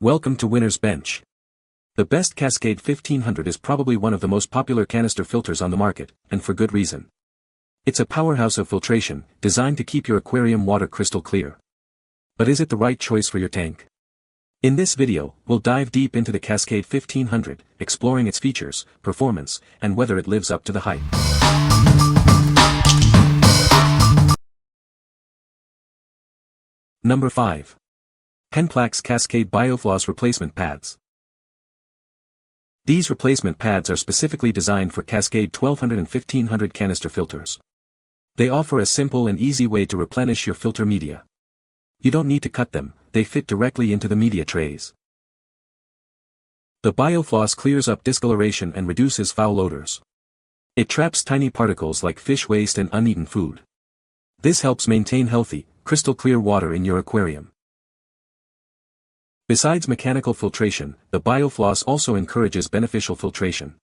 Welcome to Winner's Bench. The best Cascade 1500 is probably one of the most popular canister filters on the market, and for good reason. It's a powerhouse of filtration, designed to keep your aquarium water crystal clear. But is it the right choice for your tank? In this video, we'll dive deep into the Cascade 1500, exploring its features, performance, and whether it lives up to the hype. Number 5. Penn-Plax Cascade Bio-Floss Replacement Pads. These replacement pads are specifically designed for Cascade 1200 and 1500 canister filters. They offer a simple and easy way to replenish your filter media. You don't need to cut them, they fit directly into the media trays. The Bio-Floss clears up discoloration and reduces foul odors. It traps tiny particles like fish waste and uneaten food. This helps maintain healthy, crystal clear water in your aquarium. Besides mechanical filtration, the Bio-Floss also encourages beneficial filtration.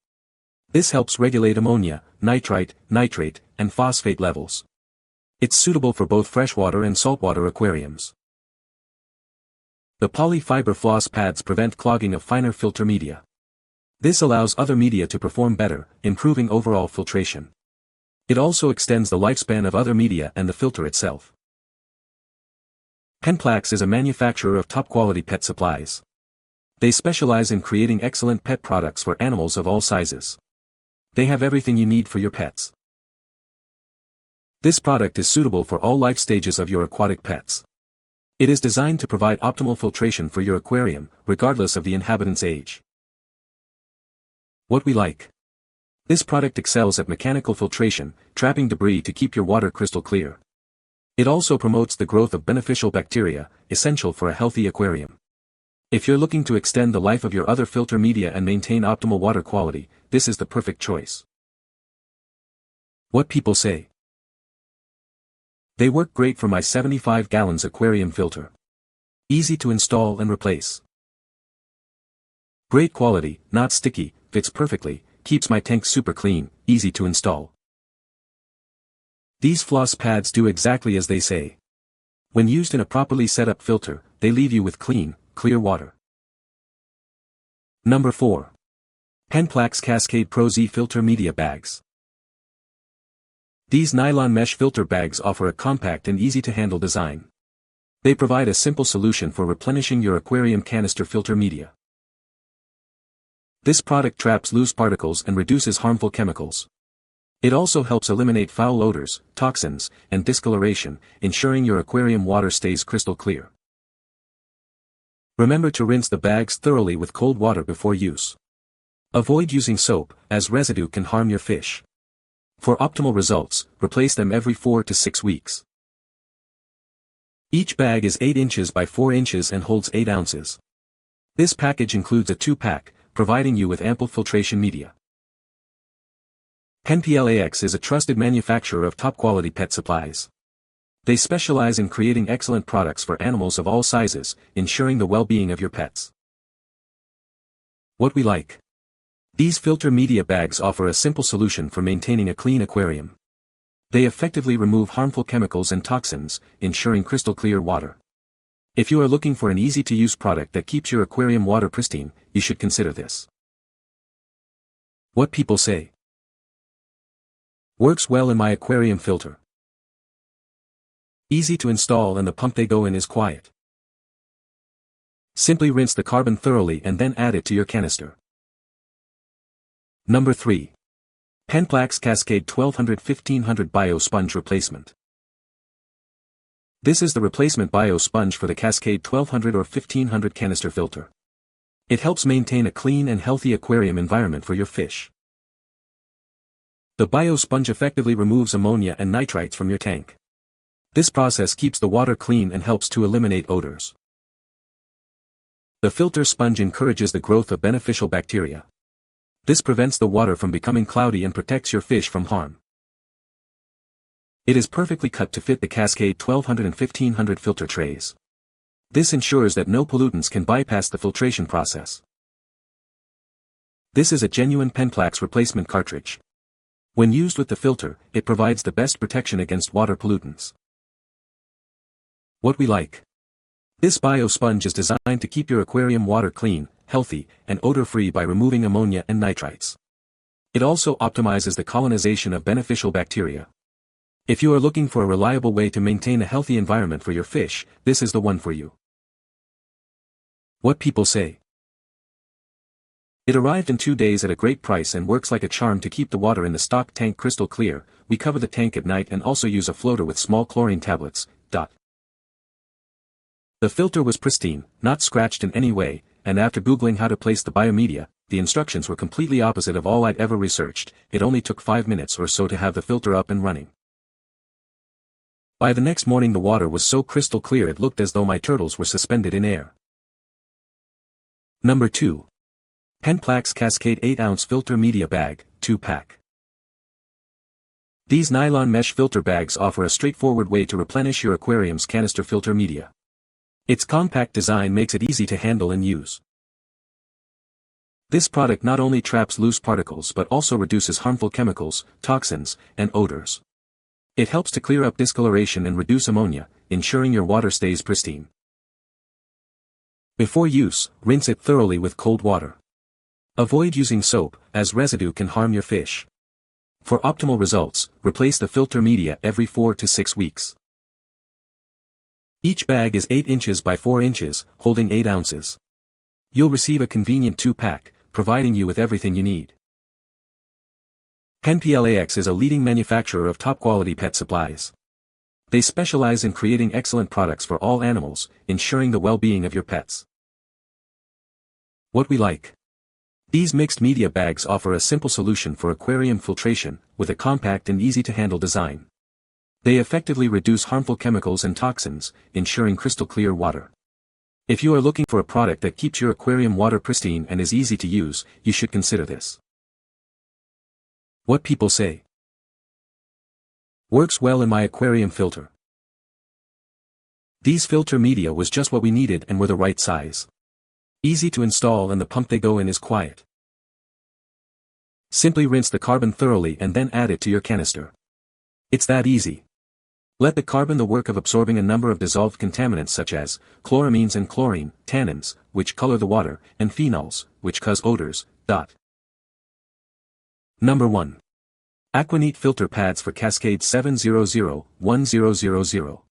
This helps regulate ammonia, nitrite, nitrate, and phosphate levels. It's suitable for both freshwater and saltwater aquariums. The polyfiber floss pads prevent clogging of finer filter media. This allows other media to perform better, improving overall filtration. It also extends the lifespan of other media and the filter itself. Penn-Plax is a manufacturer of top-quality pet supplies. They specialize in creating excellent pet products for animals of all sizes. They have everything you need for your pets. This product is suitable for all life stages of your aquatic pets. It is designed to provide optimal filtration for your aquarium, regardless of the inhabitant's age. What we like. This product excels at mechanical filtration, trapping debris to keep your water crystal clear. It also promotes the growth of beneficial bacteria, essential for a healthy aquarium. If you're looking to extend the life of your other filter media and maintain optimal water quality, this is the perfect choice. What people say. They work great for my 75 gallons aquarium filter. Easy to install and replace. Great quality, not sticky, fits perfectly, keeps my tank super clean, easy to install. These floss pads do exactly as they say. When used in a properly set up filter, they leave you with clean, clear water. Number 4. Penn-Plax Cascade Pro Z Filter Media Bags. These nylon mesh filter bags offer a compact and easy-to-handle design. They provide a simple solution for replenishing your aquarium canister filter media. This product traps loose particles and reduces harmful chemicals. It also helps eliminate foul odors, toxins, and discoloration, ensuring your aquarium water stays crystal clear. Remember to rinse the bags thoroughly with cold water before use. Avoid using soap, as residue can harm your fish. For optimal results, replace them every 4 to 6 weeks. Each bag is 8 inches by 4 inches and holds 8 ounces. This package includes a 2-pack, providing you with ample filtration media. Penn-Plax is a trusted manufacturer of top-quality pet supplies. They specialize in creating excellent products for animals of all sizes, ensuring the well-being of your pets. What we like. These filter media bags offer a simple solution for maintaining a clean aquarium. They effectively remove harmful chemicals and toxins, ensuring crystal clear water. If you are looking for an easy-to-use product that keeps your aquarium water pristine, you should consider this. What people say. Works well in my aquarium filter. Easy to install and the pump they go in is quiet. Simply rinse the carbon thoroughly and then add it to your canister. Number 3. Penn-Plax Cascade 1200-1500 Bio Sponge Replacement. This is the replacement bio sponge for the Cascade 1200 or 1500 canister filter. It helps maintain a clean and healthy aquarium environment for your fish. The bio sponge effectively removes ammonia and nitrites from your tank. This process keeps the water clean and helps to eliminate odors. The filter sponge encourages the growth of beneficial bacteria. This prevents the water from becoming cloudy and protects your fish from harm. It is perfectly cut to fit the Cascade 1200 and 1500 filter trays. This ensures that no pollutants can bypass the filtration process. This is a genuine Penn-Plax replacement cartridge. When used with the filter, it provides the best protection against water pollutants. What we like. This bio-sponge is designed to keep your aquarium water clean, healthy, and odor-free by removing ammonia and nitrites. It also optimizes the colonization of beneficial bacteria. If you are looking for a reliable way to maintain a healthy environment for your fish, this is the one for you. What people say. It arrived in 2 days at a great price and works like a charm to keep the water in the stock tank crystal clear. We cover the tank at night and also use a floater with small chlorine tablets. The filter was pristine, not scratched in any way, and after Googling how to place the biomedia, the instructions were completely opposite of all I'd ever researched. It only took 5 minutes or so to have the filter up and running. By the next morning the water was so crystal clear it looked as though my turtles were suspended in air. Number 2. Penn-Plax Cascade 8-ounce filter media bag, 2-pack. These nylon mesh filter bags offer a straightforward way to replenish your aquarium's canister filter media. Its compact design makes it easy to handle and use. This product not only traps loose particles but also reduces harmful chemicals, toxins, and odors. It helps to clear up discoloration and reduce ammonia, ensuring your water stays pristine. Before use, rinse it thoroughly with cold water. Avoid using soap, as residue can harm your fish. For optimal results, replace the filter media every 4 to 6 weeks. Each bag is 8 inches by 4 inches, holding 8 ounces. You'll receive a convenient 2-pack, providing you with everything you need. Penn-Plax is a leading manufacturer of top-quality pet supplies. They specialize in creating excellent products for all animals, ensuring the well-being of your pets. What we like. These mixed media bags offer a simple solution for aquarium filtration, with a compact and easy-to-handle design. They effectively reduce harmful chemicals and toxins, ensuring crystal clear water. If you are looking for a product that keeps your aquarium water pristine and is easy to use, you should consider this. What people say. Works well in my aquarium filter. These filter media was just what we needed and were the right size. Easy to install and the pump they go in is quiet. Simply rinse the carbon thoroughly and then add it to your canister. It's that easy. Let the carbon do the work of absorbing a number of dissolved contaminants such as chloramines and chlorine, tannins, which color the water, and phenols, which cause odors. Number 1. AQUANEAT filter pads for Cascade 7001000.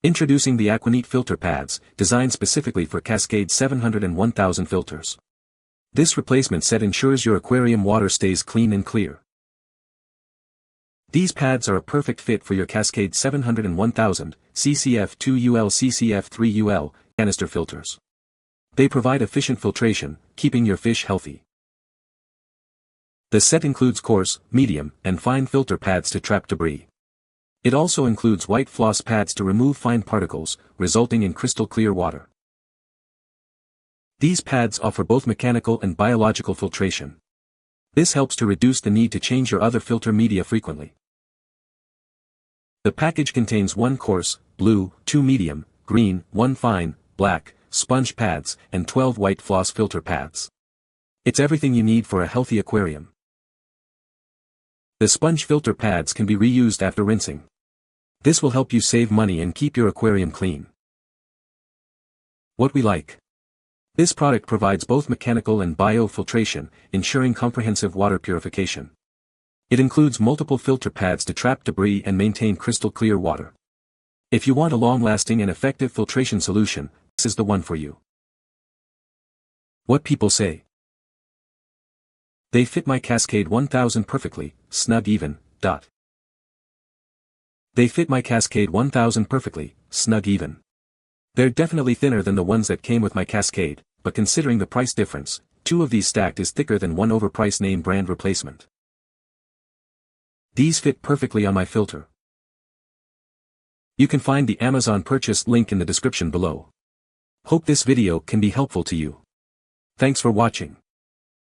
Introducing the AQUANEAT filter pads, designed specifically for Cascade 700 and 1000 filters. This replacement set ensures your aquarium water stays clean and clear. These pads are a perfect fit for your Cascade 700 and 1000, CCF2UL CCF3UL, canister filters. They provide efficient filtration, keeping your fish healthy. The set includes coarse, medium, and fine filter pads to trap debris. It also includes white floss pads to remove fine particles, resulting in crystal clear water. These pads offer both mechanical and biological filtration. This helps to reduce the need to change your other filter media frequently. The package contains 1 coarse, blue, 2 medium, green, 1 fine, black, sponge pads, and 12 white floss filter pads. It's everything you need for a healthy aquarium. The sponge filter pads can be reused after rinsing. This will help you save money and keep your aquarium clean. What we like. This product provides both mechanical and bio-filtration, ensuring comprehensive water purification. It includes multiple filter pads to trap debris and maintain crystal clear water. If you want a long-lasting and effective filtration solution, this is the one for you. What people say. They fit my Cascade 1000 perfectly, snug even. They fit my Cascade 1000 perfectly, snug even. They're definitely thinner than the ones that came with my Cascade, but considering the price difference, 2 of these stacked is thicker than one overpriced name brand replacement. These fit perfectly on my filter. You can find the Amazon purchase link in the description below. Hope this video can be helpful to you. Thanks for watching.